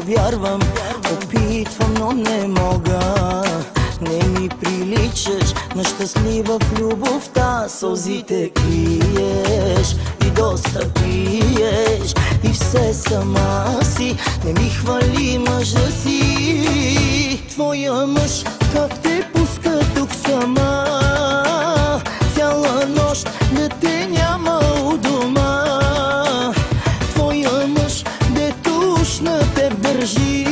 повярвам. Опитвам, но не мога. Не ми приличаш на щастлива в любовта. Сълзите криеш и доста пиеш, и все сама си. Не ми хвали мъжа си. Твоя мъж как те пуска тук сама? Цяла нощ да те няма у дома. Твоя мъж дето уж на теб държи.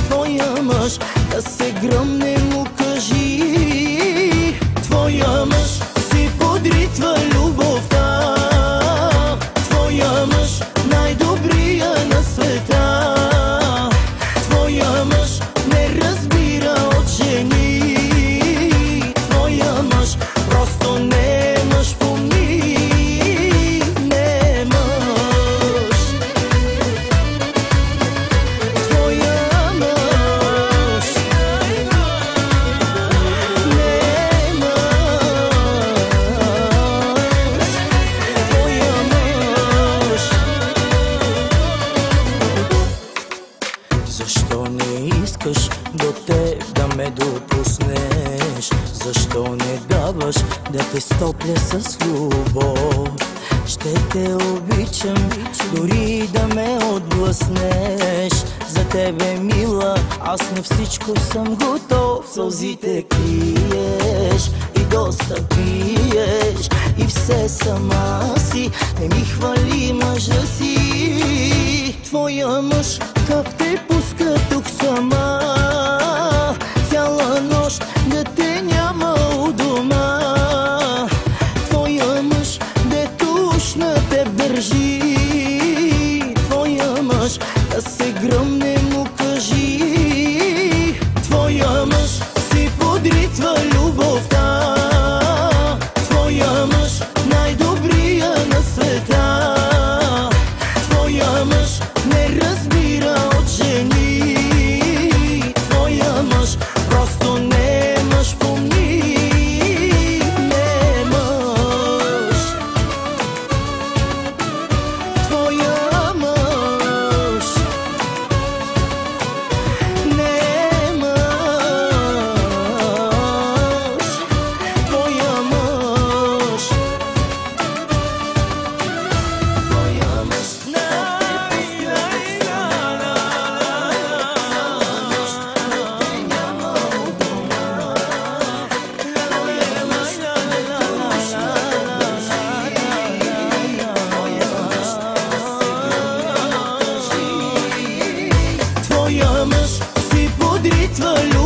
Твоя мъж да се гръмне му кажи. Твоя мъж си подритва любовта. Твоя мъж най-добрия на света. Твоя мъж не разбира от жени. Твоя мъж просто не е мъж, помни. Не е мъж. Твоя мъж не е мъж. Твоя мъж. Защо не искаш до теб да ме допуснеш? Защо не даваш да те стопля с любов? Ще те обичам, дори да ме отблъснеш. За тебе, мила, аз на всичко съм готов. Сълзите криеш и доста пиеш, и все сама си. Не ми хвали мъжа си. Твоя мъж как те пуска тук сама? Цяла нощ да те няма у дома. Твоя мъж дето уж на теб държи. Твоя мъж да се гръмне му кажи. Твоя мъж си подритва любовта. Твоя мъж най-добрия на света. Твоя мъж не разбира от жени. Твоя мъж просто не е мъж, помни. Не е мъж. Твоя мъж не е мъж. Твоя мъж. Твоя мъж Твоя мъж си подритва любовта.